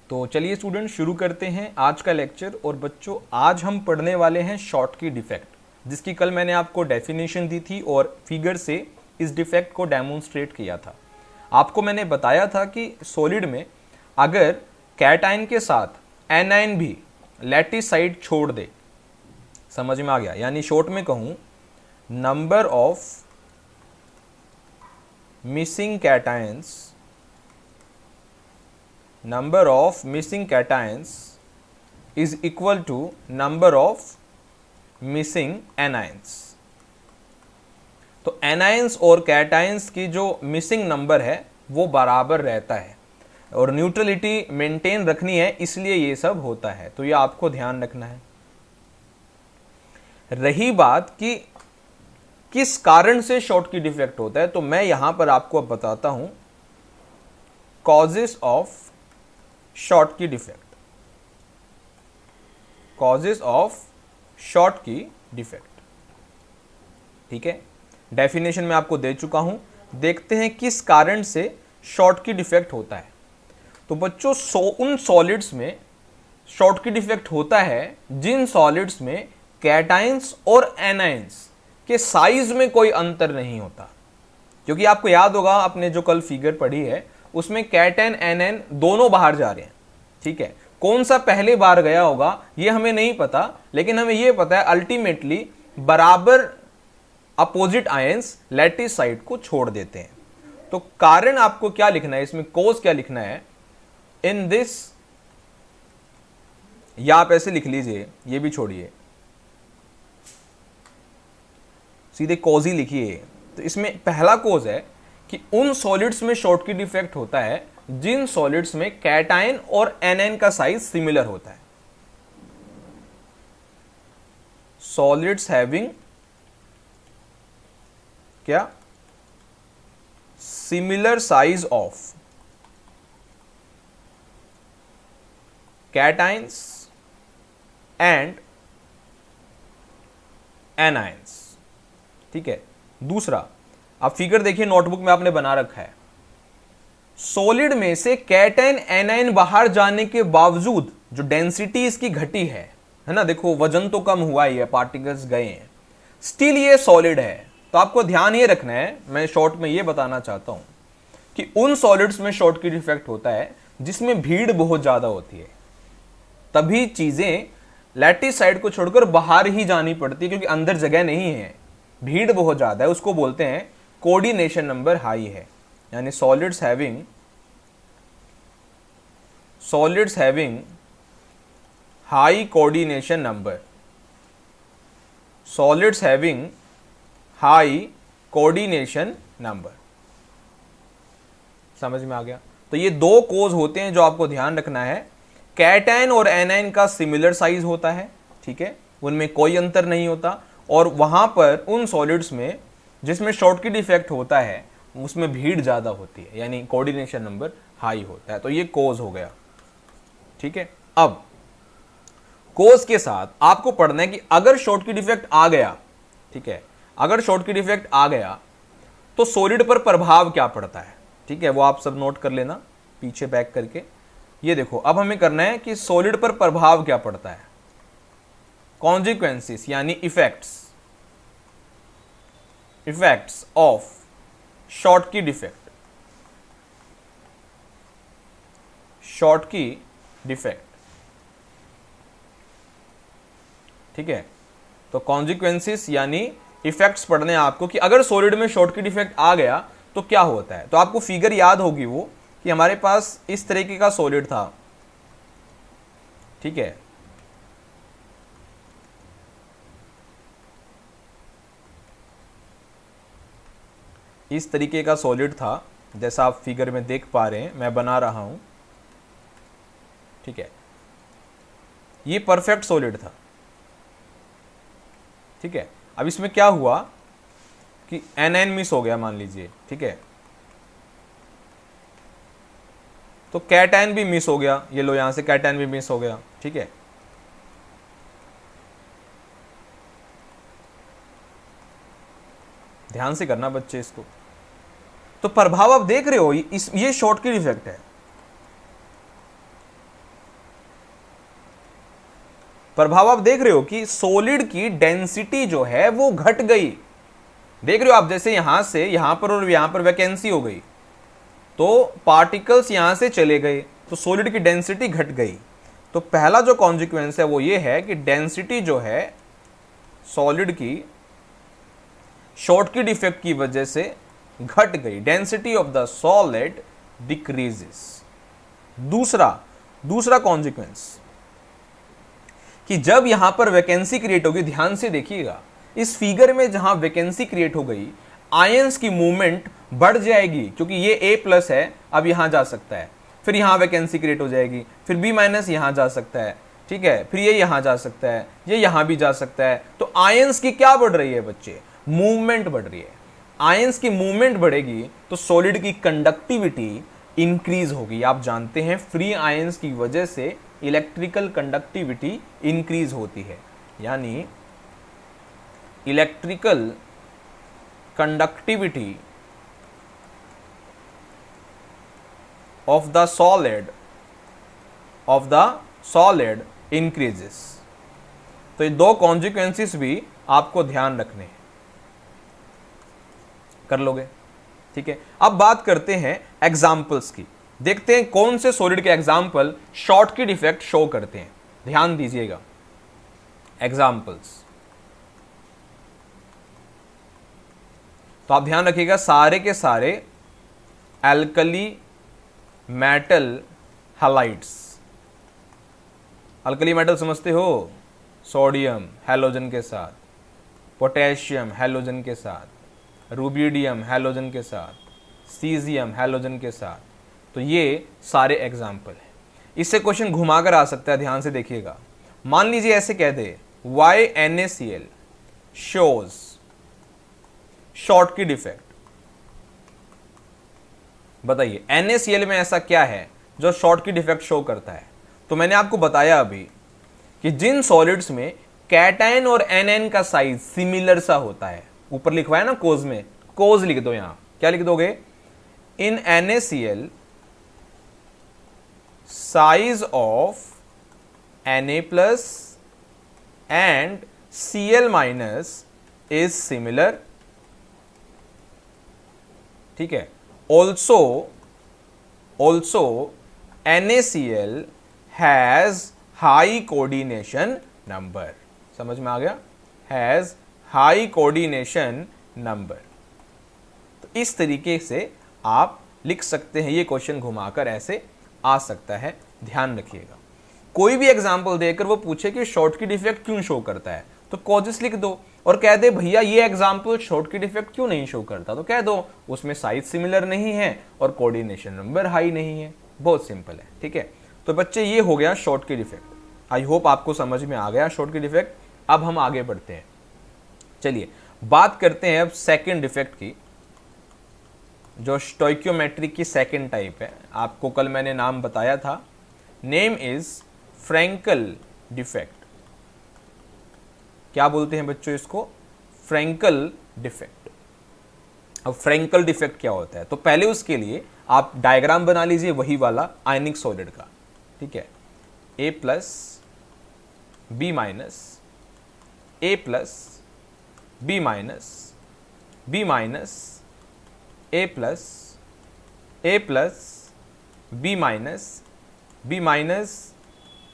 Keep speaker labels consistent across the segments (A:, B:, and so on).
A: तो चलिए स्टूडेंट शुरू करते हैं आज का लेक्चर। और बच्चों आज हम पढ़ने वाले हैं शॉटकी डिफेक्ट, जिसकी कल मैंने आपको डेफिनेशन दी थी और फिगर से इस डिफेक्ट को डेमोन्स्ट्रेट किया था। आपको मैंने बताया था कि सॉलिड में अगर कैटाइन के साथ एनाइन भी लैटिस साइड छोड़ दे, समझ में आ गया, यानी शॉर्ट में कहूं number of missing cations is equal to number of missing anions। तो एनाइंस और कैटाइंस की जो मिसिंग नंबर है वो बराबर रहता है और न्यूट्रलिटी मेंटेन रखनी है, इसलिए ये सब होता है। तो ये आपको ध्यान रखना है। रही बात कि किस कारण से शॉटकी डिफेक्ट होता है, तो मैं यहां पर आपको अब बताता हूं causes of Schottky defect. Causes of Schottky defect, ठीक है। डेफिनेशन में आपको दे चुका हूं। देखते हैं किस कारण से शॉटकी डिफेक्ट होता है। तो बच्चों उन सॉलिड्स में शॉटकी डिफेक्ट होता है जिन सॉलिड्स में कैटाइंस और एनाइंस के साइज में कोई अंतर नहीं होता। क्योंकि आपको याद होगा आपने जो कल फिगर पढ़ी है उसमें कैटाइन एनाइन दोनों बाहर जा रहे हैं, ठीक है। कौन सा पहले बार गया होगा ये हमें नहीं पता, लेकिन हमें ये पता है अल्टीमेटली बराबर अपोजिट आयंस लैटिस साइड को छोड़ देते हैं। तो कारण आपको क्या लिखना है इसमें, कोज क्या लिखना है इन दिस, या आप ऐसे लिख लीजिए, ये भी छोड़िए, सीधे कोज ही लिखिए। तो इसमें पहला कोज है कि उन सॉलिड्स में शॉटकी डिफेक्ट होता है जिन सॉलिड्स में कैटाइन और एनाइन का साइज सिमिलर होता है। सॉलिड्स हैविंग क्या, similar size of cations and anions, ठीक है। दूसरा, आप फिगर देखिए नोटबुक में आपने बना रखा है। सॉलिड में से कैटाइन एनाइन बाहर जाने के बावजूद जो डेंसिटी इसकी घटी है ना, देखो वजन तो कम हुआ ही है, पार्टिकल्स गए हैं, स्टिल ये सॉलिड है। तो आपको ध्यान ये रखना है, मैं शॉर्ट में ये बताना चाहता हूं कि उन सॉलिड्स में शॉटकी डिफेक्ट होता है जिसमें भीड़ बहुत ज्यादा होती है, तभी चीजें लैटिस साइड को छोड़कर बाहर ही जानी पड़ती है, क्योंकि अंदर जगह नहीं है, भीड़ बहुत ज्यादा है। उसको बोलते हैं कोऑर्डिनेशन नंबर हाई है, यानी solids having high coordination number, solids having high coordination number. समझ में आ गया। तो ये दो कोज होते हैं जो आपको ध्यान रखना है। कैटाइन और एनाइन का सिमिलर साइज होता है, ठीक है, उनमें कोई अंतर नहीं होता, और वहां पर उन सॉलिड्स में जिसमें शॉटकी डिफेक्ट होता है उसमें भीड़ ज्यादा होती है, यानी कोऑर्डिनेशन नंबर हाई होता है। तो ये कोज हो गया, ठीक है। अब कोज के साथ आपको पढ़ना है कि अगर शॉटकी डिफेक्ट आ गया, ठीक है, अगर शॉटकी डिफेक्ट आ गया तो सॉलिड पर प्रभाव क्या पड़ता है, ठीक है, वो आप सब नोट कर लेना पीछे बैक करके। ये देखो, अब हमें करना है कि सॉलिड पर प्रभाव क्या पड़ता है, कॉन्सिक्वेंसेस यानी इफेक्ट्स ऑफ शॉटकी डिफेक्ट, ठीक है। तो कॉन्सिक्वेंसेस यानी इफेक्ट्स पढ़ने हैं आपको कि अगर सॉलिड में शॉटकी डिफेक्ट आ गया तो क्या होता है। तो आपको फिगर याद होगी वो कि हमारे पास इस तरीके का सॉलिड था, ठीक है, इस तरीके का सॉलिड था जैसा आप फिगर में देख पा रहे हैं, मैं बना रहा हूं, ठीक है। ये परफेक्ट सॉलिड था, ठीक है। अब इसमें क्या हुआ कि एनाइन मिस हो गया मान लीजिए, ठीक है, तो कैटाइन भी मिस हो गया, ये लो यहां से कैटाइन भी मिस हो गया, ठीक है। ध्यान से करना बच्चे इसको। तो प्रभाव आप देख रहे हो, ये शॉटकी डिफेक्ट है। प्रभाव आप देख रहे हो कि सॉलिड की डेंसिटी जो है वो घट गई। देख रहे हो आप, जैसे यहां से यहां पर और यहां पर वैकेंसी हो गई तो पार्टिकल्स यहां से चले गए तो सॉलिड की डेंसिटी घट गई। तो पहला जो कॉन्सिक्वेंस है वो ये है कि डेंसिटी जो है सॉलिड की शॉर्टकी डिफेक्ट की वजह से घट गई, density of the solid decreases. दूसरा कॉन्सिक्वेंस कि जब यहां पर वैकेंसी क्रिएट होगी, ध्यान से देखिएगा इस फिगर में जहां वैकेंसी क्रिएट हो गई आयंस की मूवमेंट बढ़ जाएगी, क्योंकि ये A+ है, अब यहां जा सकता है, फिर यहां वैकेंसी क्रिएट हो जाएगी, फिर B- यहां जा सकता है, ठीक है, फिर ये यहां जा सकता है, ये यहां भी जा सकता है। तो आयंस की क्या बढ़ रही है बच्चे? मूवमेंट बढ़ रही है। आयंस की मूवमेंट बढ़ेगी तो सॉलिड की कंडक्टिविटी इंक्रीज होगी। आप जानते हैं फ्री आयंस की वजह से इलेक्ट्रिकल कंडक्टिविटी इंक्रीज होती है, यानी electrical conductivity of the solid increases। तो ये दो कॉन्सिक्वेंसेस भी आपको ध्यान रखने हैं, कर लोगे, ठीक है। अब बात करते हैं एग्जाम्पल्स की, देखते हैं कौन से सॉलिड के एग्जाम्पल शॉर्टकी डिफेक्ट शो करते हैं। ध्यान दीजिएगा, एग्जाम्पल्स तो आप ध्यान रखिएगा सारे के सारे alkali metal halides. Alkali metal समझते हो? सोडियम हैलोजन के साथ, पोटेशियम हैलोजन के साथ, रुबिडियम हैलोजन के साथ, सीजियम हैलोजन के साथ। तो ये सारे एग्जाम्पल हैं। इससे क्वेश्चन घुमाकर आ सकता है, ध्यान से देखिएगा। मान लीजिए ऐसे कह दे YnACl शोज शॉर्टकी डिफेक्ट। बताइए NaCl में ऐसा क्या है जो शॉर्टकी डिफेक्ट शो करता है? तो मैंने आपको बताया अभी कि जिन सॉलिड्स में कैटायन और एनएन का साइज सिमिलर सा होता है, ऊपर लिखवाया ना कोज में, कोज लिख दो, यहां क्या लिख दोगे? इन NaCl size of Na+ and Cl- is similar, ठीक है। also NaCl has high coordination number। समझ में आ गया? has high coordination number। तो इस तरीके से आप लिख सकते हैं, ये क्वेश्चन घुमाकर ऐसे आ सकता है, ध्यान रखिएगा। कोई भी एग्जाम्पल देकर वो पूछे कि शॉर्टकी डिफेक्ट क्यों शो करता है तो कॉजेस लिख दो, और कह दे भैया ये एग्जाम्पल शॉर्टकी डिफेक्ट क्यों नहीं शो करता, तो कह दो उसमें साइज सिमिलर नहीं है और कोऑर्डिनेशन नंबर हाई नहीं है। बहुत सिंपल है, ठीक है। तो बच्चे ये हो गया शॉर्टकी डिफेक्ट। आई होप आपको समझ में आ गया शॉर्टकी डिफेक्ट। अब हम आगे बढ़ते हैं, चलिए बात करते हैं अब सेकेंड डिफेक्ट की, जो स्टोइकियोमेट्रिक की सेकेंड टाइप है। आपको कल मैंने नाम बताया था, नेम इज फ्रैंकल डिफेक्ट। क्या बोलते हैं बच्चों इसको? Frenkel defect. अब फ्रैंकल डिफेक्ट क्या होता है, तो पहले उसके लिए आप डायग्राम बना लीजिए वही वाला आयनिक सॉलिड का, ठीक है। A+, B-, A+, B-, B-, A+, B-, B-,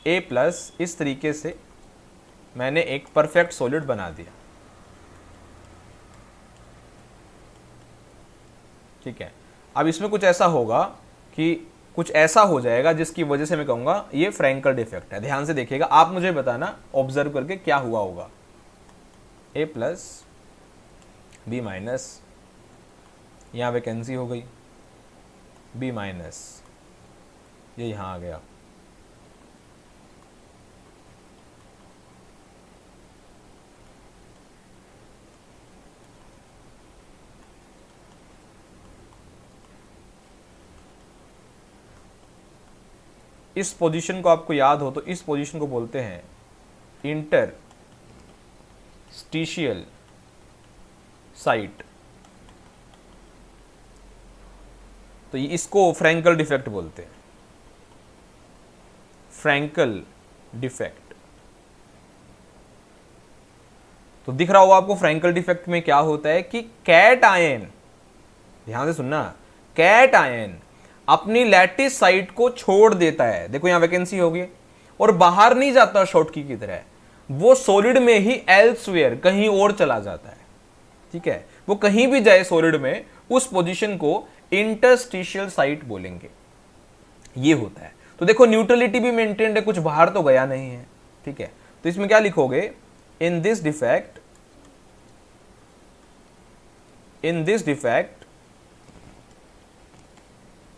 A: A+, इस तरीके से मैंने एक परफेक्ट सॉलिड बना दिया, ठीक है। अब इसमें कुछ ऐसा होगा कि कुछ ऐसा हो जाएगा जिसकी वजह से मैं कहूंगा ये फ्रैंकल डिफेक्ट है। ध्यान से देखिएगा, आप मुझे बताना ऑब्जर्व करके क्या हुआ होगा। A+, B-, यहां वैकेंसी हो गई, B-, ये यहां आ गया, इस पोजीशन को आपको याद हो तो इस पोजीशन को बोलते हैं इंटरस्टिशियल साइट। तो इसको फ्रैंकल डिफेक्ट बोलते हैं, फ्रैंकल डिफेक्ट। तो दिख रहा होगा आपको फ्रैंकल डिफेक्ट में क्या होता है कि कैट आयन, ध्यान से सुनना, कैट आयन अपनी लैटिस साइट को छोड़ देता है, देखो यहां वैकेंसी होगी, और बाहर नहीं जाता शॉर्टकी की तरह, वो सॉलिड में ही एल्सवेयर कहीं और चला जाता है। ठीक है, वो कहीं भी जाए सॉलिड में, उस पोजीशन को इंटरस्टिशियल साइट बोलेंगे। ये होता है। तो देखो न्यूट्रलिटी भी मेंटेन्ड है, कुछ बाहर तो गया नहीं है। ठीक है, तो इसमें क्या लिखोगे, इन this defect, in this defect,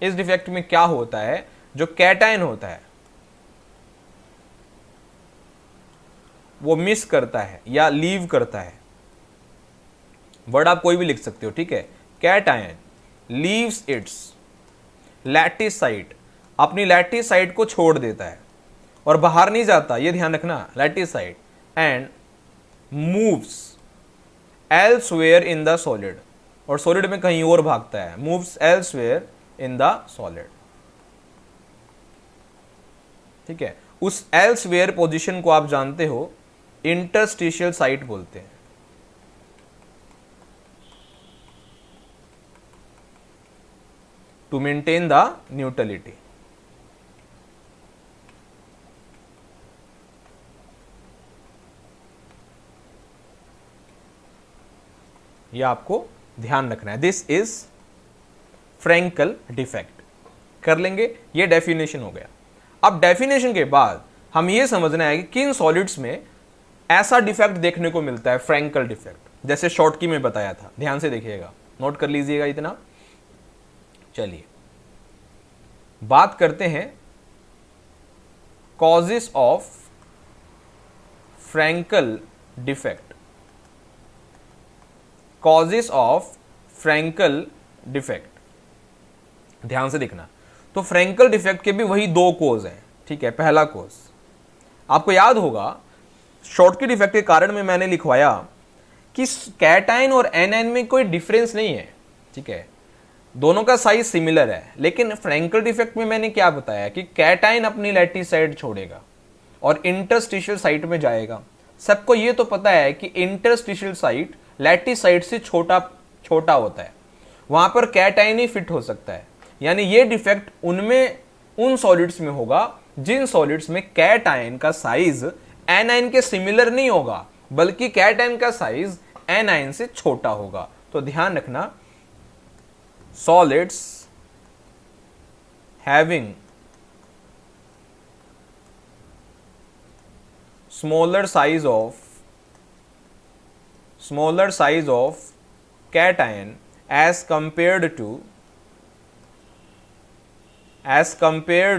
A: इस डिफेक्ट में क्या होता है, जो कैटायन होता है वो मिस करता है या लीव करता है, वर्ड आप कोई भी लिख सकते हो। ठीक है, cation leaves it's lattice site, अपनी लैटिस साइट को छोड़ देता है और बाहर नहीं जाता, ये ध्यान रखना, lattice site, and moves elsewhere in the solid, और सॉलिड में कहीं और भागता है, moves elsewhere in the solid. ठीक है, उस एल्सवेयर पोजीशन को आप जानते हो इंटरस्टिशियल साइट बोलते हैं। To maintain the neutrality. यह आपको ध्यान रखना है, दिस इज फ्रैंकल डिफेक्ट। कर लेंगे, ये डेफिनेशन हो गया। अब डेफिनेशन के बाद हम ये समझना है कि किन सॉलिड्स में ऐसा डिफेक्ट देखने को मिलता है, फ्रैंकल डिफेक्ट, जैसे शॉर्टकी में बताया था। ध्यान से देखिएगा, नोट कर लीजिएगा इतना। चलिए बात करते हैं causes of Frenkel defect. Causes of Frenkel defect, ध्यान से देखना। तो फ्रैंकल डिफेक्ट के भी वही दो कोज हैं। ठीक है, पहला कोज आपको याद होगा, शॉर्टकी डिफेक्ट के कारण में मैंने लिखवाया कि कैटायन और एनायन में कोई डिफरेंस नहीं है। ठीक है, दोनों का साइज सिमिलर है, लेकिन फ्रैंकल डिफेक्ट में मैंने क्या बताया कि कैटायन अपनी लैटिस साइट छोड़ेगा और इंटरस्टिशियल साइट में जाएगा। सबको ये तो पता है कि इंटरस्टिशियल साइट लैटिस साइट से छोटा छोटा होता है, वहां पर कैटायन ही फिट हो सकता है। यानी ये डिफेक्ट उनमें, उन सॉलिड्स में होगा जिन सॉलिड्स में कैटायन का साइज एनायन के सिमिलर नहीं होगा, बल्कि कैटायन का साइज एनायन से छोटा होगा। तो ध्यान रखना, solids having smaller size of cation as compared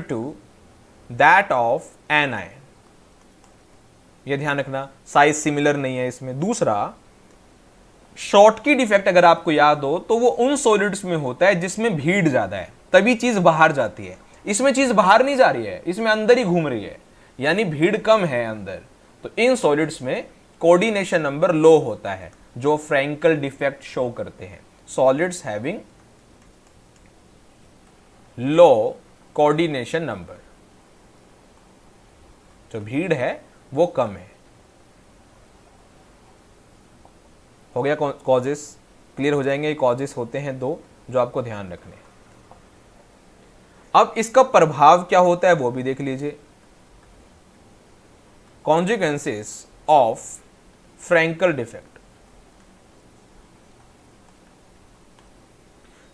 A: to that of anion, ये ध्यान रखना, साइज सिमिलर नहीं है इसमें। दूसरा, शॉर्टकी डिफेक्ट अगर आपको याद हो तो वो उन सॉलिड्स में होता है जिसमें भीड़ ज्यादा है, तभी चीज बाहर जाती है। इसमें चीज बाहर नहीं जा रही है, इसमें अंदर ही घूम रही है, यानी भीड़ कम है अंदर। तो इन सॉलिड्स में कोऑर्डिनेशन नंबर लो होता है, जो फ्रैंकल डिफेक्ट शो करते हैं। Solids having low coordination number, जो भीड़ है वो कम है। हो गया कॉजेस, क्लियर हो जाएंगे। कॉजेस होते हैं दो जो आपको ध्यान रखने। अब इसका प्रभाव क्या होता है वो भी देख लीजिए। Consequences of Frenkel defect.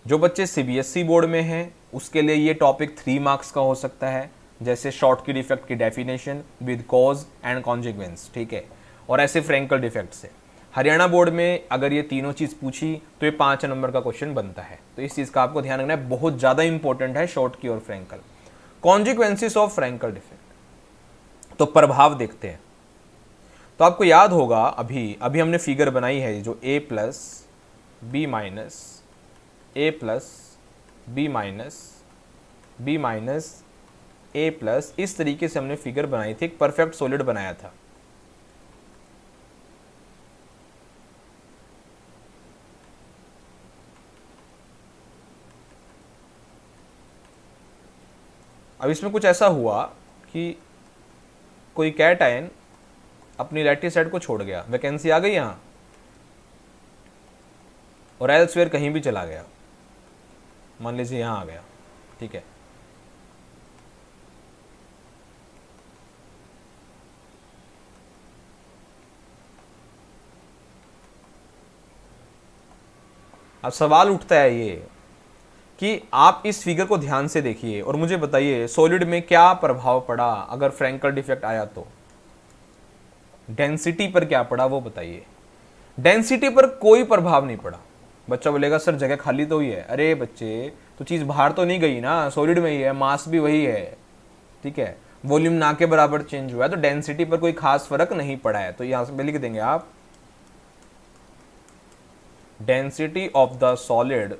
A: जो बच्चे सीबीएसई बोर्ड में हैं उसके लिए ये टॉपिक 3 मार्क्स का हो सकता है, जैसे शॉर्टकी डिफेक्ट की definition with cause and consequence. ठीक है, और ऐसे फ्रैंकल डिफेक्ट से हरियाणा बोर्ड में अगर ये तीनों चीज पूछी तो ये 5 नंबर का क्वेश्चन बनता है। तो इस चीज का आपको ध्यान रखना है, बहुत ज्यादा इंपॉर्टेंट है शॉर्टकी और Frenkel. Consequences of Frenkel defect, तो प्रभाव देखते हैं। तो आपको याद होगा, अभी हमने फिगर बनाई है जो a plus B minus A plus B minus B minus A plus, इस तरीके से हमने फिगर बनाई थी, एक परफेक्ट सॉलिड बनाया था। अब इसमें कुछ ऐसा हुआ कि कोई कैटायन अपनी लैटिस साइड को छोड़ गया, वैकेंसी आ गई यहाँ, और एल्सवेयर कहीं भी चला गया, मान लीजिए यहाँ आ गया, ठीक है, अब सवाल उठता है ये कि आप इस फिगर को ध्यान से देखिए और मुझे बताइए सॉलिड में क्या प्रभाव पड़ा अगर फ्रैंकल डिफेक्ट आया तो। डेंसिटी पर क्या पड़ा वो बताइए। डेंसिटी पर कोई प्रभाव नहीं पड़ा। बच्चा बोलेगा सर जगह खाली तो ही है। अरे बच्चे, तो चीज बाहर तो नहीं गई ना, सॉलिड में ही है, मास भी वही है, ठीक है, वॉल्यूम ना के बराबर चेंज हुआ है, तो डेंसिटी पर कोई खास फर्क नहीं पड़ा है। तो यहां से लिख देंगे आप, density of the solid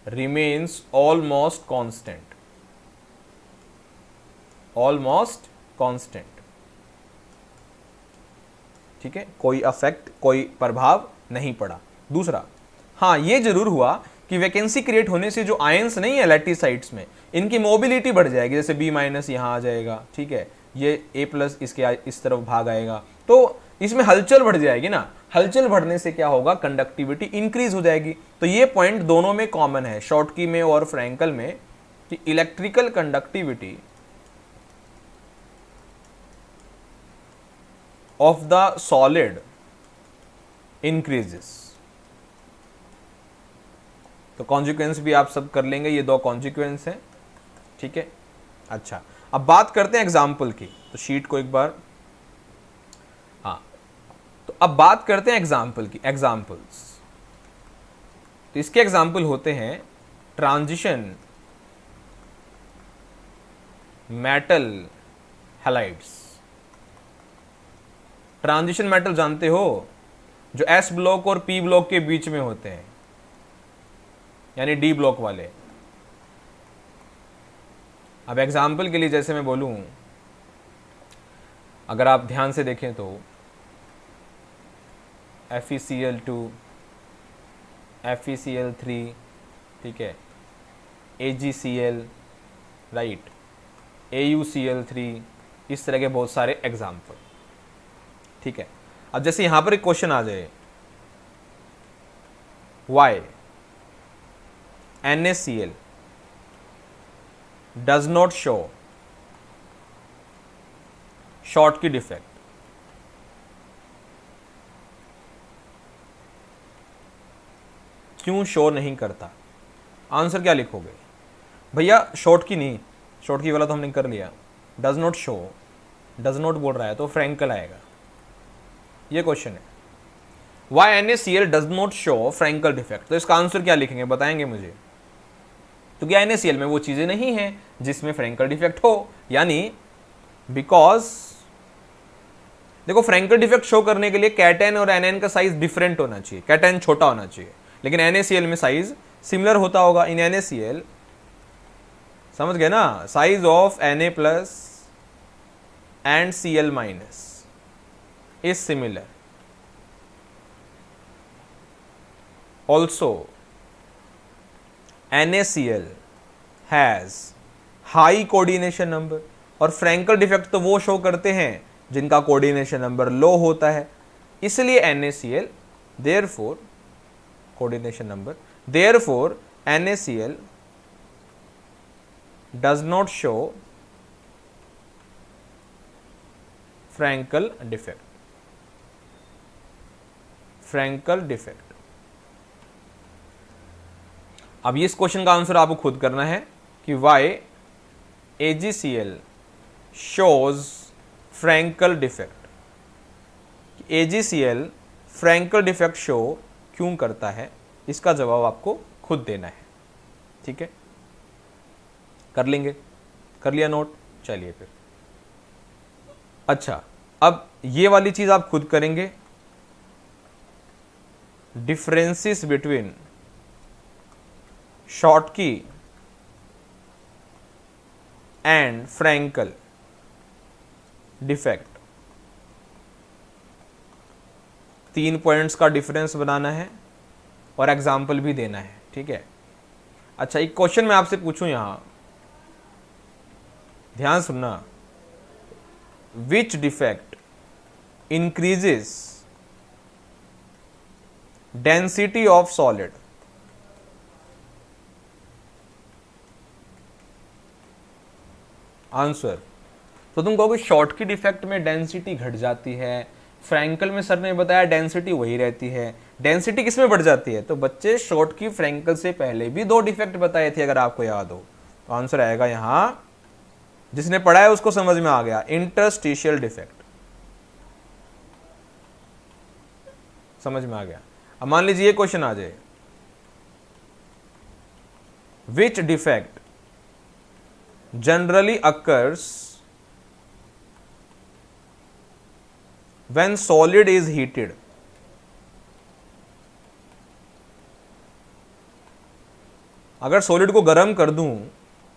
A: remains almost constant, almost constant, ठीक है, कोई अफेक्ट, कोई प्रभाव नहीं पड़ा। दूसरा, हाँ ये जरूर हुआ कि वैकेंसी क्रिएट होने से जो आयंस नहीं है लैटिसाइड्स में, इनकी मोबिलिटी बढ़ जाएगी, जैसे B- यहां आ जाएगा, ठीक है, ये A+ इसके इस तरफ भाग आएगा, तो इसमें हलचल बढ़ जाएगी ना। हलचल बढ़ने से क्या होगा, कंडक्टिविटी इंक्रीज हो जाएगी। तो ये पॉइंट दोनों में कॉमन है, शॉटकी में और फ्रैंकल में, कि electrical conductivity of the solid increases. तो कॉन्सिक्वेंस भी आप सब कर लेंगे, ये दो कॉन्सिक्वेंस हैं, ठीक है। अच्छा, अब बात करते हैं एग्जाम्पल की, तो शीट को एक बार, हाँ, तो अब बात करते हैं एग्जाम्पल की, एग्जाम्पल्स। तो इसके एग्जाम्पल होते हैं transition metal halides. Transition metal जानते हो, जो S ब्लॉक और P ब्लॉक के बीच में होते हैं, यानी D ब्लॉक वाले। अब एग्जाम्पल के लिए जैसे मैं बोलूं, अगर आप ध्यान से देखें तो FeCl2, FeCl3, ठीक है, AgCl, राइट, AuCl3, इस तरह के बहुत सारे एग्जाम्पल, ठीक है। अब जैसे यहां पर एक क्वेश्चन आ जाए, why NaCl does not show Schottky defect, क्यों शो नहीं करता? आंसर क्या लिखोगे भैया? शॉटकी नहीं, शॉटकी वाला तो हमने कर लिया, does not show, does not बोल रहा है तो फ्रैंकल आएगा। ये क्वेश्चन है, why NaCl does not show Frenkel defect, तो इसका आंसर क्या लिखेंगे, बताएंगे मुझे? तो क्या NaCl में वो चीजें नहीं है जिसमें फ्रैंकल डिफेक्ट हो, यानी बिकॉज देखो फ्रैंकल डिफेक्ट शो करने के लिए कैटन और एनएन का साइज डिफरेंट होना चाहिए, कैटन छोटा होना चाहिए, लेकिन NaCl में साइज सिमिलर होता होगा। इन NaCl, समझ गए ना, size of Na+ and Cl- is similar. Also NaCl has high coordination number, और फ्रैंकल डिफेक्ट तो वो शो करते हैं जिनका कोऑर्डिनेशन नंबर लो होता है, इसलिए NaCl therefore coordination number, therefore NaCl does not show Frenkel defect, Frenkel defect. अब इस क्वेश्चन का आंसर आपको खुद करना है कि why AgCl shows Frenkel defect, AgCl Frenkel defect show क्यों करता है, इसका जवाब आपको खुद देना है, ठीक है। कर लेंगे, कर लिया नोट, चलिए फिर। अच्छा, अब ये वाली चीज आप खुद करेंगे, differences between Schottky and Frenkel defect, 3 points का डिफरेंस बनाना है और एग्जाम्पल भी देना है, ठीक है। अच्छा, एक क्वेश्चन मैं आपसे पूछूं, यहां ध्यान सुनना, which defect increases density of solid. Answer, तो तुम कहोगे शॉर्ट की डिफेक्ट में डेंसिटी घट जाती है, फ्रैंकल में सर ने बताया डेंसिटी वही रहती है, डेंसिटी किस में बढ़ जाती है? तो बच्चे शॉर्ट की फ्रैंकल से पहले भी दो डिफेक्ट बताए थे अगर आपको याद हो, तो आंसर आएगा यहां, जिसने पढ़ा है उसको समझ में आ गया, इंटरस्टिशियल डिफेक्ट। समझ में आ गया। अब मान लीजिए क्वेश्चन आ जाए, which defect generally occurs when solid is heated। अगर सॉलिड को गर्म कर दूं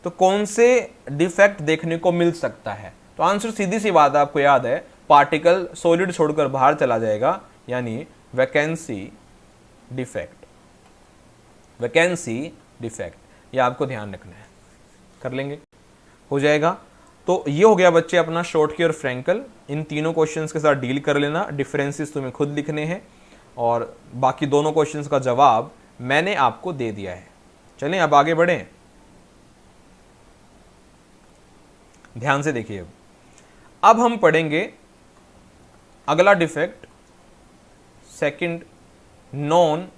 A: तो कौन से डिफेक्ट देखने को मिल सकता है? तो आंसर सीधी सी बात है, आपको याद है, पार्टिकल सॉलिड छोड़कर बाहर चला जाएगा, यानी वैकेंसी डिफेक्ट। वैकेंसी डिफेक्ट, ये आपको ध्यान रखना है। कर लेंगे, हो जाएगा। तो ये हो गया बच्चे अपना शॉर्ट की और फ्रैंकल। इन तीनों क्वेश्चंस के साथ डील कर लेना, डिफरेंसेस तुम्हें खुद लिखने हैं, और बाकी दोनों क्वेश्चंस का जवाब मैंने आपको दे दिया है। चलें अब आगे बढ़ें, ध्यान से देखिए। अब हम पढ़ेंगे अगला defect, second, non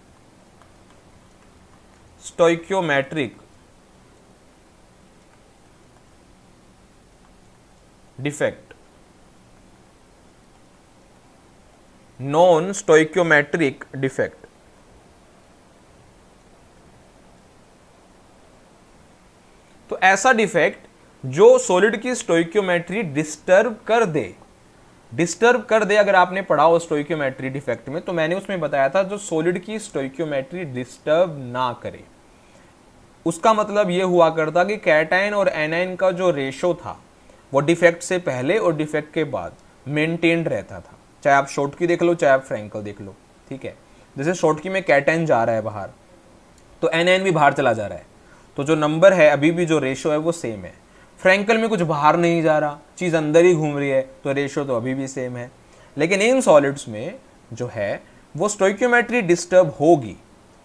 A: stoichiometric defect. Non stoichiometric defect, तो ऐसा डिफेक्ट जो सॉलिड की स्टोइकियोमेट्री डिस्टर्ब कर दे। डिस्टर्ब कर दे, अगर आपने पढ़ा हो स्टोइकियोमेट्री डिफेक्ट में, तो मैंने उसमें बताया था जो सॉलिड की स्टोइकियोमेट्री डिस्टर्ब ना करे। उसका मतलब यह हुआ करता कि कैटायन और एनायन का जो रेशो था वो डिफेक्ट से पहले और डिफेक्ट के बाद मेंटेन्ड रहता था। चाहे आप शॉर्ट की देख लो, चाहे आप फ्रैंकल देख लो, ठीक है। जैसे शॉर्ट की में कैटायन जा रहा है बाहर, तो एनायन भी बाहर चला जा रहा है, तो जो नंबर है अभी भी, जो रेशो है वो सेम है। फ्रैंकल में कुछ बाहर नहीं जा रहा, चीज अंदर ही घूम रही है, तो रेशो तो अभी भी सेम है। लेकिन इन सॉलिड्स में जो है वो स्टोइकियोमेट्री डिस्टर्ब होगी,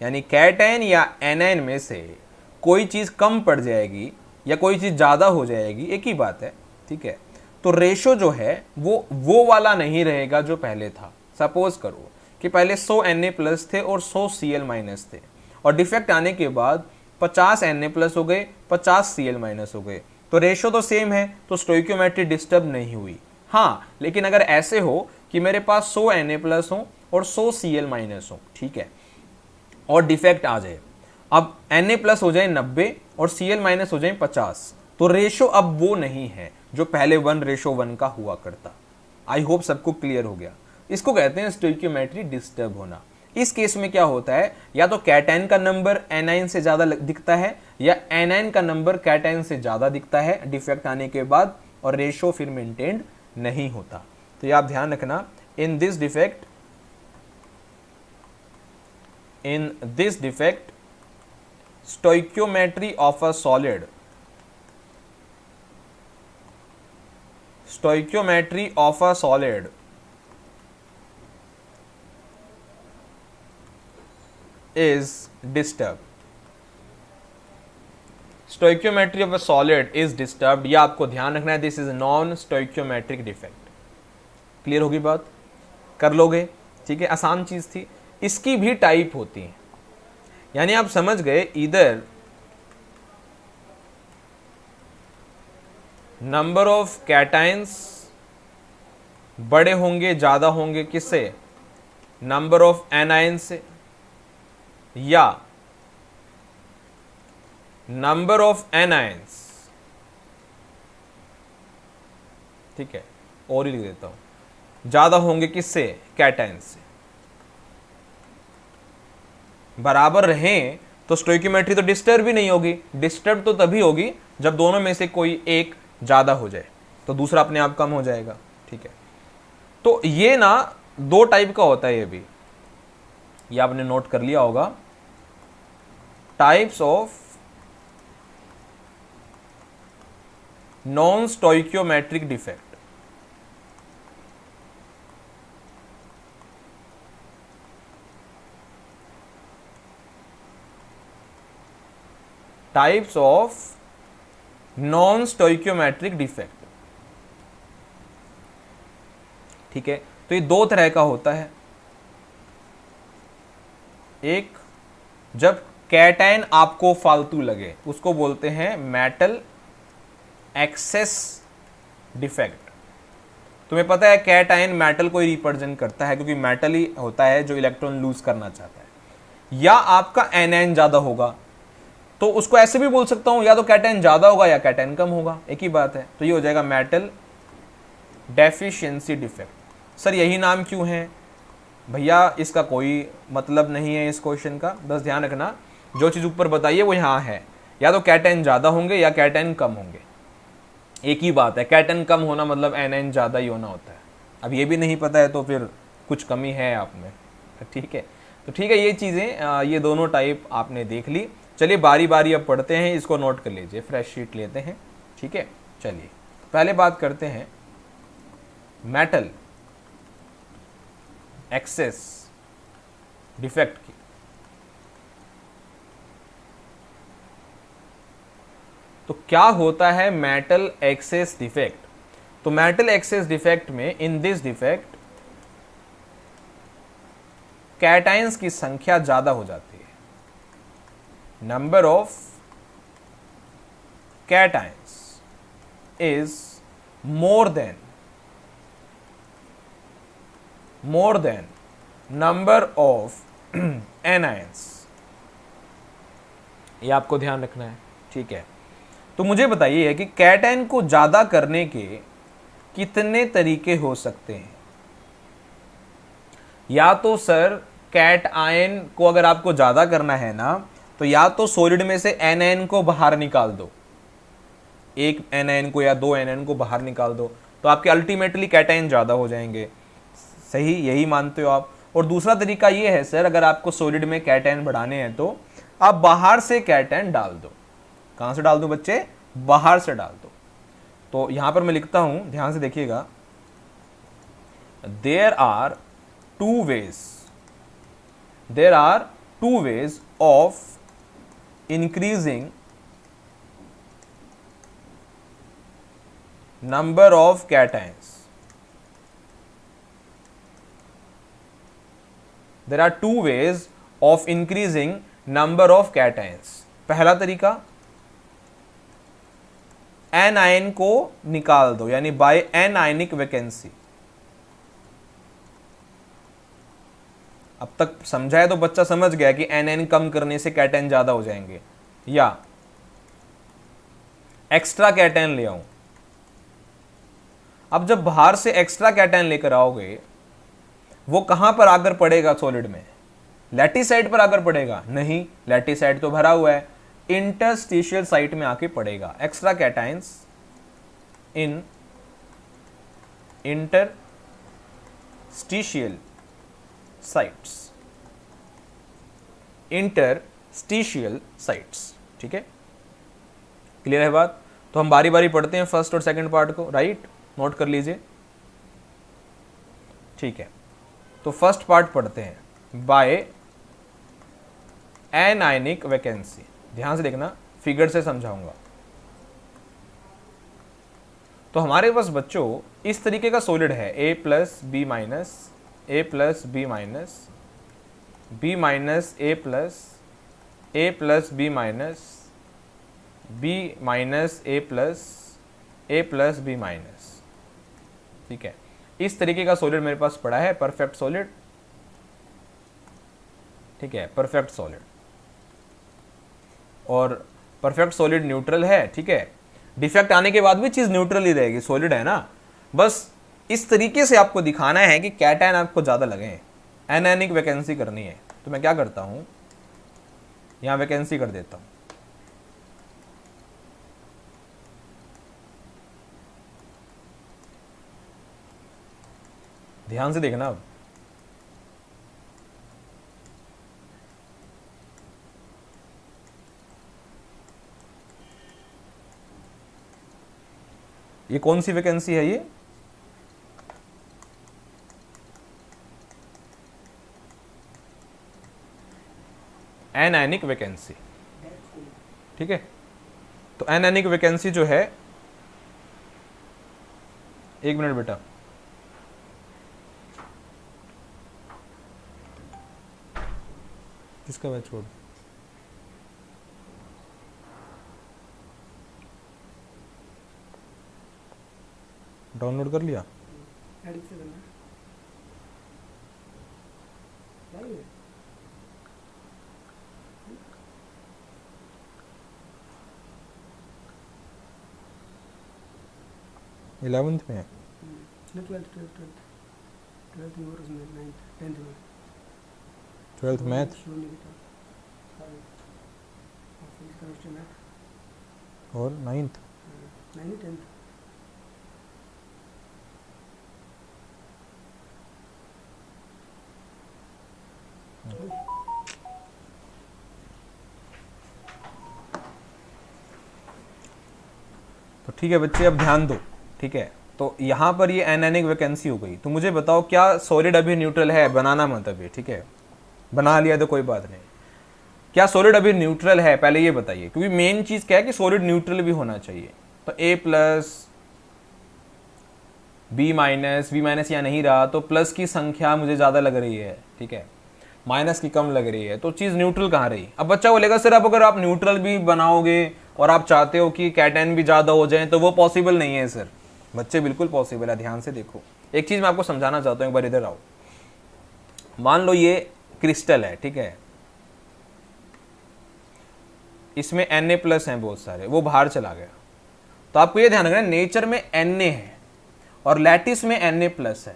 A: यानी कैटायन या एनायन में से कोई चीज कम पड़ जाएगी या कोई चीज ज्यादा हो जाएगी, एक ही बात है, ठीक है। तो रेशो जो है वो वाला नहीं रहेगा जो पहले था। सपोज करो कि पहले 100 Na+ थे और 100 Cl- थे, और डिफेक्ट आने के बाद 50 Na+ हो गए, 50 Cl- हो गए, तो रेशो तो सेम है, तो स्टोइकियोमेट्री डिस्टर्ब नहीं हुई। हाँ, लेकिन अगर ऐसे हो कि मेरे पास 100 Na+ हो और 100 Cl- हो, ठीक है, और डिफेक्ट आ जाए, अब Na+ हो जाए 90 और Cl- हो जाए 50, तो रेशो अब वो नहीं है जो पहले 1:1 का हुआ करता। आई होप सबको क्लियर हो गया। इसको कहते हैं स्टोइकियोमेट्री डिस्टर्ब होना। इस केस में क्या होता है, या तो कैटायन का नंबर एनायन से ज्यादा दिखता है, या एनायन का नंबर कैटायन से ज्यादा दिखता है डिफेक्ट आने के बाद, और रेशो फिर मेंटेन्ड नहीं होता। तो ये आप ध्यान रखना, इन this defect stoichiometry of a solid, stoichiometry of a solid is disturbed। stoichiometry of a solid is disturbed, यह आपको ध्यान रखना है। This is non stoichiometric defect. Clear होगी बात? कर लोगे, ठीक है, आसान चीज थी। इसकी भी टाइप होती है, यानी आप समझ गए, इधर नंबर ऑफ कैटायंस बड़े होंगे, ज्यादा होंगे किससे? नंबर ऑफ एनायंस से, या नंबर ऑफ एनायंस, ठीक है, और ही लिख देता हूं, ज्यादा होंगे किससे? कैटायंस से। बराबर रहें तो स्टोइकियोमेट्री तो डिस्टर्ब भी नहीं होगी। डिस्टर्ब तो तभी होगी जब दोनों में से कोई एक ज्यादा हो जाए, तो दूसरा अपने आप कम हो जाएगा, ठीक है। तो ये ना दो टाइप का होता है, ये भी, ये आपने नोट कर लिया होगा, types of non stoichiometric defect. Types of non stoichiometric defect. ठीक है, तो ये दो तरह का होता है। एक, जब कैटायन आपको फालतू लगे उसको बोलते हैं मेटल एक्सेस डिफेक्ट। तुम्हें पता है कैटायन मेटल को ही रिप्रेजेंट करता है, क्योंकि मेटल ही होता है जो इलेक्ट्रॉन लूज करना चाहता है। या आपका एनायन ज्यादा होगा, तो उसको ऐसे भी बोल सकता हूं, या तो कैटायन ज्यादा होगा या कैटायन कम होगा, एक ही बात है। तो ये हो जाएगा मेटल डेफिशिएंसी डिफेक्ट। सर यही नाम क्यों है भैया? इसका कोई मतलब नहीं है इस क्वेश्चन का, बस ध्यान रखना जो चीज ऊपर बताइए वो यहाँ है, या तो कैटायन ज्यादा होंगे या कैटायन कम होंगे, एक ही बात है। कैटायन कम होना मतलब एनायन ज्यादा ही होना होता है। अब ये भी नहीं पता है तो फिर कुछ कमी है आप में। ठीक है, तो ठीक है, ये चीजें ये दोनों टाइप आपने देख ली। चलिए बारी बारी अब पढ़ते हैं, इसको नोट कर लीजिए, फ्रेश शीट लेते हैं। ठीक है, चलिए पहले बात करते हैं मेटल एक्सेस डिफेक्ट की। तो क्या होता है मेटल एक्सेस डिफेक्ट? तो मेटल एक्सेस डिफेक्ट में, इन दिस डिफेक्ट कैटायंस की संख्या ज्यादा हो जाती है। Number of cations is more than number of anions. ये आपको ध्यान रखना है। ठीक है, तो मुझे बताइए कि कैटायन को ज्यादा करने के कितने तरीके हो सकते हैं? या तो सर कैटआयन को अगर आपको ज्यादा करना है ना, तो या तो सॉलिड में से एनायन को बाहर निकाल दो, एक एनायन को या दो एनायन को बाहर निकाल दो, तो आपके अल्टीमेटली कैटायन ज्यादा हो जाएंगे। सही, यही मानते हो आप? और दूसरा तरीका ये है सर, अगर आपको सॉलिड में कैटायन बढ़ाने हैं तो आप बाहर से कैटायन डाल दो। कहां से डाल दो बच्चे? बाहर से डाल दो। तो यहां पर मैं लिखता हूं, ध्यान से देखिएगा, there are two ways of increasing number of cations. There are two ways of increasing number of cations. पहला तरीका, एनायन को निकाल दो, यानी बाय एनायनिक वैकेंसी। अब तक समझा है तो बच्चा समझ गया कि एनायन कम करने से कैटायन ज्यादा हो जाएंगे। या एक्स्ट्रा कैटायन ले आऊं। अब जब बाहर से एक्स्ट्रा कैटायन लेकर आओगे, वो कहां पर आकर पड़ेगा? सॉलिड में लैटिस साइड पर आकर पड़ेगा? नहीं, लैटिस साइड तो भरा हुआ है, इंटरस्टिशियल साइट में आके पड़ेगा। एक्स्ट्रा कैटायंस इन इंटरस्टिशियल साइट्स, इंटरस्टिशियल साइट्स। ठीक है, क्लियर है बात? तो हम बारी बारी पढ़ते हैं फर्स्ट और सेकंड पार्ट को, राइट? नोट कर लीजिए। ठीक है, तो फर्स्ट पार्ट पढ़ते हैं, बाय एनायनिक वैकेंसी। ध्यान से देखना, फिगर से समझाऊंगा। तो हमारे पास बच्चों इस तरीके का सॉलिड है, A plus B minus, A plus B minus, B minus A plus, A plus B minus, B minus A plus, A plus B minus. ठीक है, इस तरीके का सॉलिड मेरे पास पड़ा है, परफेक्ट सॉलिड। ठीक है, परफेक्ट सॉलिड। और परफेक्ट सॉलिड न्यूट्रल है। ठीक है, डिफेक्ट आने के बाद भी चीज न्यूट्रल ही रहेगी, सॉलिड है ना। बस इस तरीके से आपको दिखाना है कि कैटायन आपको ज्यादा लगे, एनायनिक वैकेंसी करनी है। तो मैं क्या करता हूं, यहां वैकेंसी कर देता हूं। ध्यान से देखना, अब ये कौन सी वैकेंसी है? ये एनायनिक वैकेंसी। ठीक है। तो एनायनिक वैकेंसी जो है, एक मिनट बेटा, किसका मैं छोड़, डाउनलोड कर लिया।
B: एडिट से करना है।
A: 11th में है।
B: ट्वेल्थ में और उसमें 9th 10th में
A: 12th मैथ
B: शुरू नहीं किया सारे फिजिक्स केमिस्ट्री मैथ
A: और 9th।
B: 9th 10th।
A: तो ठीक है बच्चे, अब ध्यान दो। ठीक है, तो यहाँ पर ये एनायनिक वैकेंसी हो गई। तो मुझे बताओ क्या सॉलिड अभी न्यूट्रल है? बनाना मत अभी, ठीक है, बना लिया तो कोई बात नहीं। क्या सॉलिड अभी न्यूट्रल है, पहले ये बताइए, क्योंकि मेन चीज क्या है कि सॉलिड न्यूट्रल भी होना चाहिए। तो A प्लस B माइनस या नहीं रहा तो प्लस की संख्या मुझे ज्यादा लग रही है, ठीक है, माइनस की कम लग रही है, तो चीज न्यूट्रल कहाँ रही? अब बच्चा बोलेगा सर अब अगर आप न्यूट्रल भी बनाओगे और आप चाहते हो कि कैटायन भी ज्यादा हो जाए तो वो पॉसिबल नहीं है सर। बच्चे बिल्कुल पॉसिबल है, ध्यान से देखो। एक चीज मैं आपको समझाना चाहता हूं, एक बार इधर आओ। मान लो ये क्रिस्टल है, ठीक है, इसमें Na प्लस है बहुत सारे, वो बाहर चला गया। तो आपको ये ध्यान रखना, नेचर में Na है और लैटिस में Na प्लस है।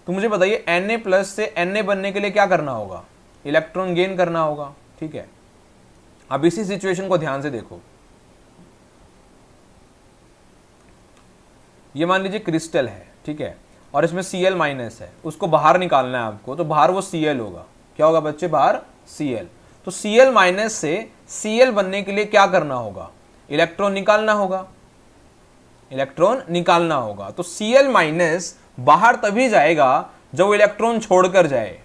A: तो मुझे बताइए Na प्लस से Na बनने के लिए क्या करना होगा? इलेक्ट्रॉन गेन करना होगा, ठीक है। अब इसी सिचुएशन को ध्यान से देखो। ये मान लीजिए क्रिस्टल है, ठीक है, और इसमें Cl माइनस है, उसको बाहर निकालना है आपको। तो बाहर वो Cl होगा, क्या होगा बच्चे? बाहर Cl। तो Cl माइनस से Cl बनने के लिए क्या करना होगा? इलेक्ट्रॉन निकालना होगा, इलेक्ट्रॉन निकालना होगा। तो Cl माइनस बाहर तभी जाएगा जब वो इलेक्ट्रॉन छोड़कर जाए।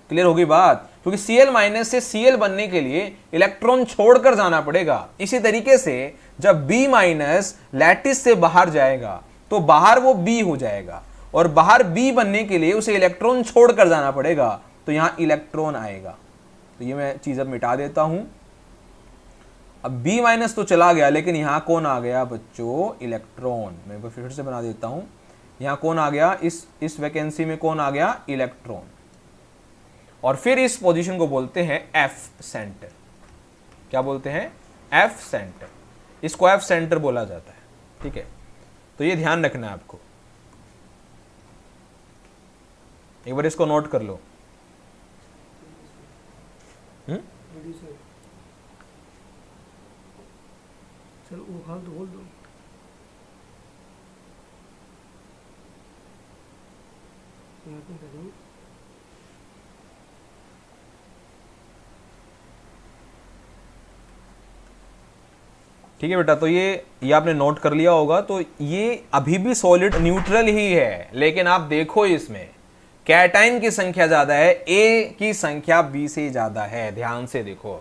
A: क्लियर होगी बात? क्योंकि Cl माइनस से Cl बनने के लिए इलेक्ट्रॉन छोड़कर जाना पड़ेगा। इसी तरीके से जब B माइनस लैटिस से बाहर जाएगा तो बाहर वो B हो जाएगा, और बाहर B बनने के लिए उसे इलेक्ट्रॉन छोड़कर जाना पड़ेगा, तो यहां इलेक्ट्रॉन आएगा। तो ये मैं चीज अब मिटा देता हूं। अब B माइनस तो चला गया, लेकिन यहां कौन आ गया बच्चों? इलेक्ट्रॉन। मैं फिर से बना देता हूं, यहां कौन आ गया? इस वैकेंसी में कौन आ गया? इलेक्ट्रॉन। और फिर इस पोजीशन को बोलते हैं F सेंटर। क्या बोलते हैं? F centre. इसको F सेंटर बोला जाता है, ठीक है। तो ये ध्यान रखना है आपको, एक बार इसको नोट कर लो।
B: चलो वो हाल तो बोल दो।
A: ठीक है बेटा, तो ये आपने नोट कर लिया होगा। तो ये अभी भी सॉलिड न्यूट्रल ही है, लेकिन आप देखो इसमें कैटाइन की संख्या ज्यादा है, A की संख्या B से ज्यादा है। ध्यान से देखो,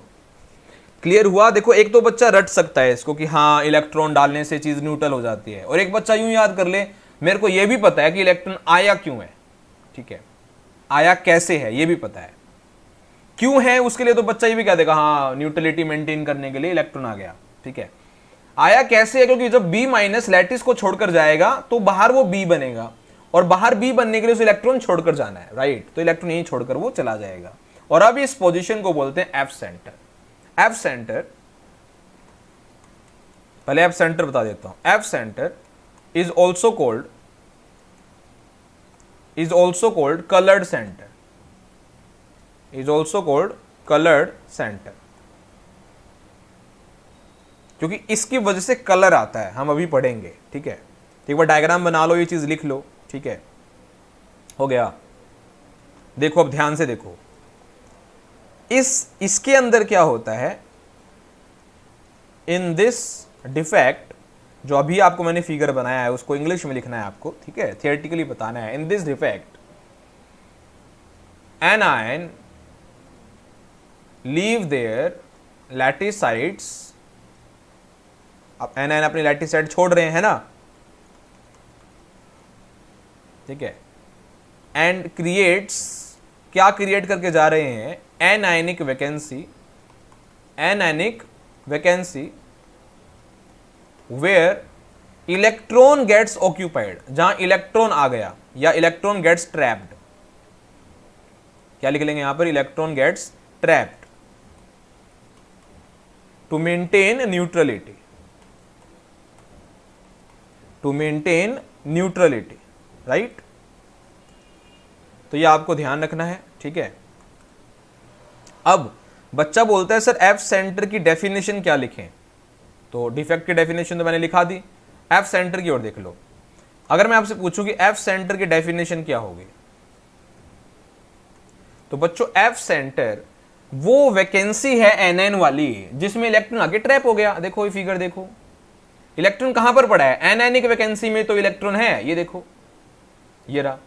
A: क्लियर हुआ? देखो, एक तो बच्चा रट सकता है इसको कि हाँ इलेक्ट्रॉन डालने से चीज न्यूट्रल हो जाती है, और एक बच्चा यूं याद कर ले मेरे को यह भी पता है कि इलेक्ट्रॉन आया क्यों है, ठीक है, आया कैसे है ये भी पता है। क्यों है उसके लिए तो बच्चा ये भी कह देगा हाँ न्यूट्रलिटी मेंटेन करने के लिए इलेक्ट्रॉन आ गया, ठीक है। आया कैसे है? क्योंकि जब B माइनस लैटिस को छोड़कर जाएगा तो बाहर वो B बनेगा, और बाहर B बनने के लिए उसे इलेक्ट्रॉन छोड़कर जाना है, राइट। तो इलेक्ट्रॉन यहीं छोड़कर वो चला जाएगा, और अब इस पोजीशन को बोलते हैं F सेंटर। F सेंटर, पहले F सेंटर बता देता हूं। F centre is also called coloured centre, is also called coloured centre, क्योंकि इसकी वजह से कलर आता है, हम अभी पढ़ेंगे, ठीक है। एक बार डायग्राम बना लो, ये चीज लिख लो, ठीक है, हो गया। देखो अब ध्यान से देखो, इसके अंदर क्या होता है? इन दिस डिफेक्ट, जो अभी आपको मैंने फिगर बनाया है उसको इंग्लिश में लिखना है आपको, ठीक है, थियोरेटिकली बताना है। In this defect an anion leave their lattice sites अब एनायन अपनी लैटिस साइड छोड़ रहे हैं, है ना, ठीक है, एंड क्रिएट्स, क्या क्रिएट करके जा रहे हैं, anionic vacancy, anionic vacancy where electron gets occupied, जहां इलेक्ट्रॉन आ गया या इलेक्ट्रॉन गेट्स ट्रैप्ड, क्या लिख लेंगे यहां पर, electron gets trapped to maintain neutrality, to maintain neutrality, right. तो ये आपको ध्यान रखना है, ठीक है। अब बच्चा बोलता है सर एफ सेंटर की डेफिनेशन क्या लिखें, तो डिफेक्ट की डेफिनेशन तो मैंने लिखा दी, एफ सेंटर की ओर देख लो। अगर मैं आपसे पूछूं कि एफ सेंटर की डेफिनेशन क्या होगी, तो बच्चों एफ सेंटर वो वैकेंसी है एनएन वाली जिसमें इलेक्ट्रॉन आगे ट्रैप हो गया। देखो ये फिगर देखो, इलेक्ट्रॉन कहां पर पड़ा है, एनायनिक वैकेंसी में तो इलेक्ट्रॉन है, ये देखो ये रहा।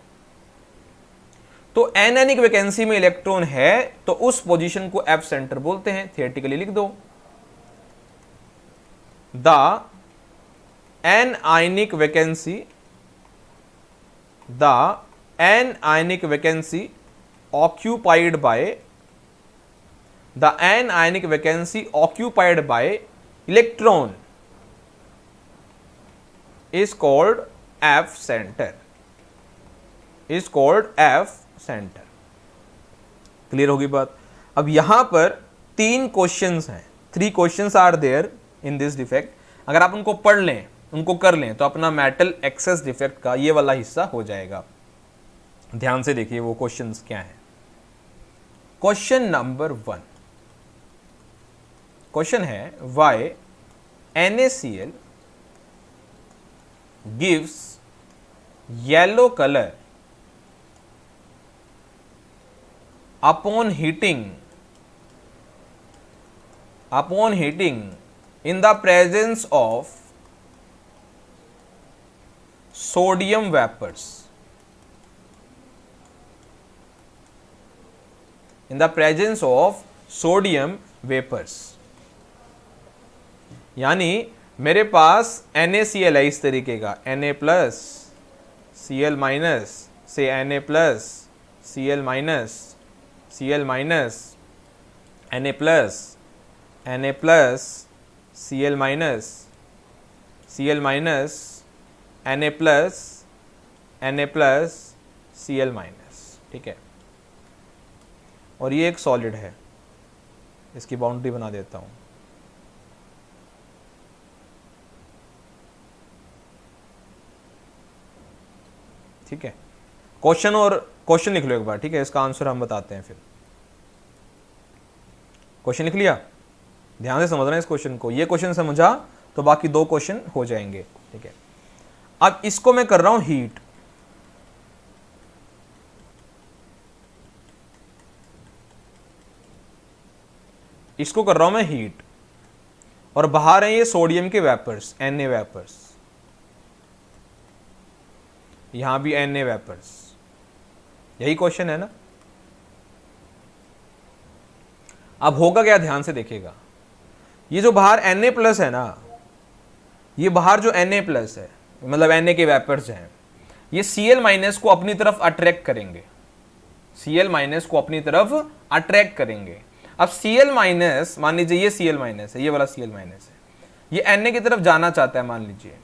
A: तो एनायनिक वैकेंसी में इलेक्ट्रॉन है तो उस पोजीशन को एफ सेंटर बोलते हैं। थियोरेटिकली लिख दो, the anionic vacancy, the anionic vacancy occupied by, the anionic vacancy occupied by electron is called F center, is called F center। Clear होगी बात। अब यहां पर 3 क्वेश्चंस हैं, 3 questions are there in this defect. अगर आप उनको पढ़ लें, उनको कर लें, तो अपना मेटल एक्सेस डिफेक्ट का ये वाला हिस्सा हो जाएगा। ध्यान से देखिए वो क्वेश्चंस क्या हैं। क्वेश्चन नंबर 1, क्वेश्चन है why NaCl gives yellow colour upon heating in the presence of sodium vapors, in the presence of sodium vapors। यानी मेरे पास NaCl है इस तरीके का, Na प्लस Cl माइनस से Na plus Cl minus Cl minus Na plus Na plus Cl minus Cl minus Na plus Na plus Cl minus, ठीक है। और ये एक सॉलिड है, इसकी बाउंड्री बना देता हूं। ठीक है, क्वेश्चन और क्वेश्चन लिख लो एक बार, ठीक है, इसका आंसर हम बताते हैं फिर। क्वेश्चन लिख लिया, ध्यान से समझना इस क्वेश्चन को, ये क्वेश्चन समझा तो बाकी 2 क्वेश्चन हो जाएंगे, ठीक है। अब इसको मैं कर रहा हूं हीट, इसको कर रहा हूं मैं हीट, और बाहर है ये सोडियम के वेपर्स, Na वेपर्स, यहां भी Na वेपर्स, यही क्वेश्चन है ना। अब होगा क्या, ध्यान से देखिएगा, ये जो बाहर Na प्लस है ना, ये बाहर जो Na प्लस है मतलब Na के वेपर्स हैं, ये Cl माइनस को अपनी तरफ अट्रैक्ट करेंगे, Cl माइनस को अपनी तरफ अट्रैक्ट करेंगे। अब Cl माइनस, मान लीजिए ये Cl माइनस है, ये वाला Cl माइनस है, ये Na की तरफ जाना चाहता है मान लीजिए,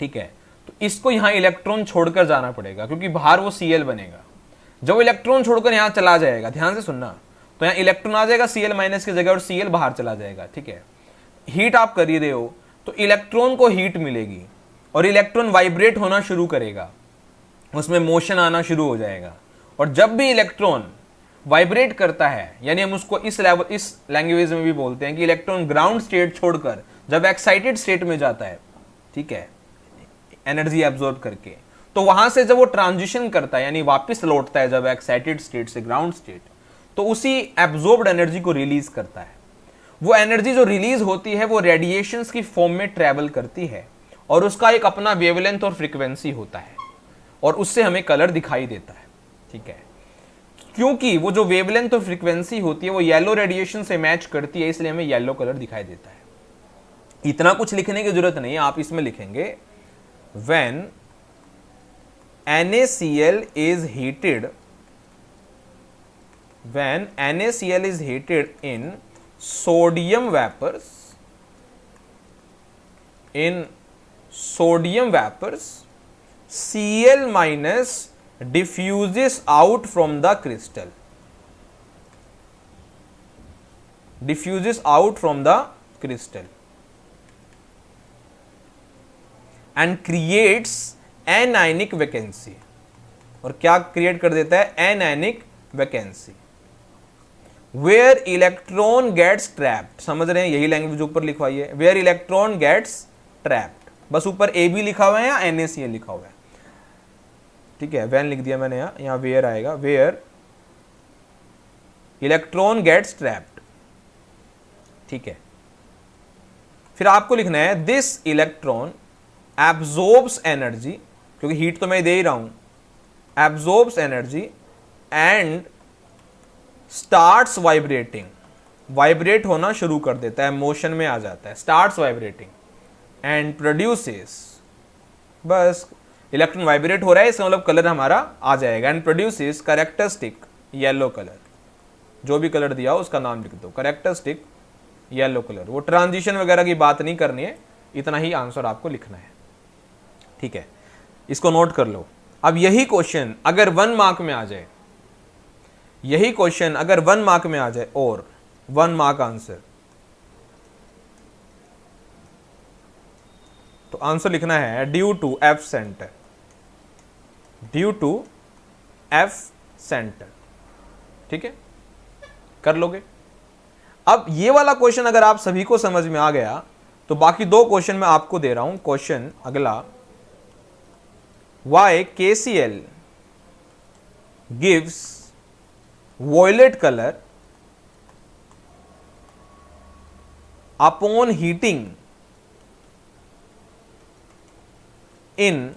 A: ठीक है, तो इसको यहां इलेक्ट्रॉन छोड़कर जाना पड़ेगा क्योंकि बाहर वो Cl बनेगा। जब इलेक्ट्रॉन छोड़कर यहां चला जाएगा, ध्यान से सुनना, तो यहां इलेक्ट्रॉन आ जाएगा Cl माइनस की जगह और Cl बाहर चला जाएगा, ठीक है। हीट आप कर ही रहे हो तो इलेक्ट्रॉन को हीट मिलेगी और इलेक्ट्रॉन वाइब्रेट होना शुरू करेगा, उसमें मोशन आना शुरू हो जाएगा। और जब भी इलेक्ट्रॉन वाइब्रेट करता है, यानी हम उसको इस लैंग्वेज में भी बोलते हैं कि इलेक्ट्रॉन ग्राउंड स्टेट छोड़कर जब एक्साइटेड स्टेट में जाता है, ठीक है, एनर्जी एब्जॉर्ब करके, तो वहां से जब वो ट्रांजिशन करता है यानी वापस लौटता है जब एक्साइटेड स्टेट से ग्राउंड स्टेट, तो उसी एब्जॉर्ब्ड एनर्जी को रिलीज करता है। वो एनर्जी जो रिलीज होती है वो रेडिएशंस की फॉर्म में ट्रैवल करती है और उसका एक अपना वेवलेंथ और फ्रीक्वेंसी होता है और उससे हमें कलर दिखाई देता है, ठीक है। क्योंकि वो जो वेवलेंथ और फ्रीक्वेंसी होती है वो येलो रेडिएशन से मैच करती है, इसलिए हमें येलो कलर दिखाई देता है। इतना कुछ लिखने की जरूरत नहीं है, आप इसमें लिखेंगे when NaCl is heated, when NaCl is heated in sodium vapors, Cl minus diffuses out from the crystal, and creates anionic vacancy, और क्या क्रिएट कर देता है? anionic vacancy, where electron gets trapped। समझ रहे हैं? यही लैंग्वेज ऊपर लिखवाई है, where electron gets trapped, बस ऊपर AB लिखा हुआ है या NaCl लिखा हुआ है, ठीक है। when लिख दिया मैंने, यहाँ where आएगा, where electron gets trapped, ठीक है। फिर आपको लिखना है this electron absorbs energy, क्योंकि हीट तो मैं दे ही रहा हूं, absorbs energy and starts vibrating, vibrate होना शुरू कर देता है, मोशन में आ जाता है, starts vibrating and produces, बस इलेक्ट्रॉन वाइब्रेट हो रहा है, इसका मतलब कलर हमारा आ जाएगा, and produces characteristic yellow color, जो भी कलर दिया हो उसका नाम लिख दो, characteristic येलो कलर। वो ट्रांजिशन वगैरह की बात नहीं करनी है, इतना ही आंसर आपको लिखना है, ठीक है। इसको नोट कर लो। अब यही क्वेश्चन अगर 1 मार्क में आ जाए, यही क्वेश्चन अगर 1 मार्क में आ जाए और 1 मार्क आंसर, तो आंसर लिखना है due to F center, due to F center, ठीक है, कर लोगे। अब ये वाला क्वेश्चन अगर आप सभी को समझ में आ गया तो बाकी 2 क्वेश्चन मैं आपको दे रहा हूं। क्वेश्चन अगला, why KCl gives violet color upon heating in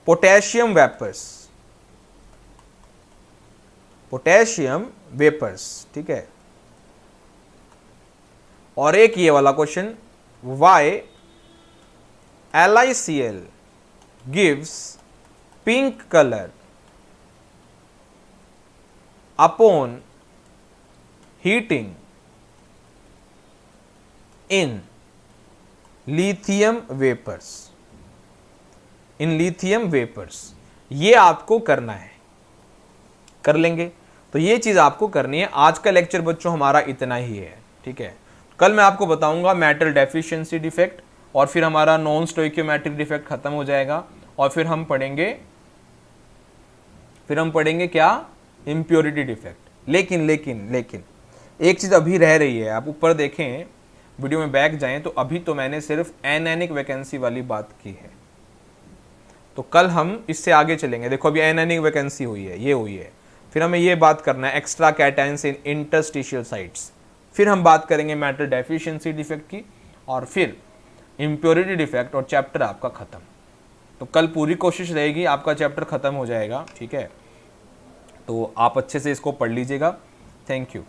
A: potassium vapors, ठीक है। और एक ये वाला question, why LiCl gives pink color upon heating in lithium vapors, ये आपको करना है, कर लेंगे। तो ये चीज आपको करनी है। आज का लेक्चर बच्चों हमारा इतना ही है, ठीक है। कल मैं आपको बताऊंगा मेटल डेफिशिएंसी डिफेक्ट, और फिर हमारा नॉन स्टोइकियोमेट्रिक डिफेक्ट खत्म हो जाएगा, और फिर हम पढ़ेंगे क्या? Impurity defect. लेकिन एक चीज अभी रह रही है, आप ऊपर देखें, वीडियो में बैक जाएं तो अभी तो मैंने सिर्फ एनायनिक वैकेंसी वाली बात की है, तो कल हम इससे आगे चलेंगे। देखो अभी एनायनिक वैकेंसी हुई है, ये हुई है, फिर हमें ये बात करना है एक्स्ट्रा कैटायंस इन इंटरस्टिशियल साइट्स, फिर हम बात करेंगे मेटल डेफिशिएंसी डिफेक्ट की, और फिर इम्प्योरिटी डिफेक्ट, और चैप्टर आपका खत्म। तो कल पूरी कोशिश रहेगी आपका चैप्टर खत्म हो जाएगा, ठीक है। तो आप अच्छे से इसको पढ़ लीजिएगा। Thank you.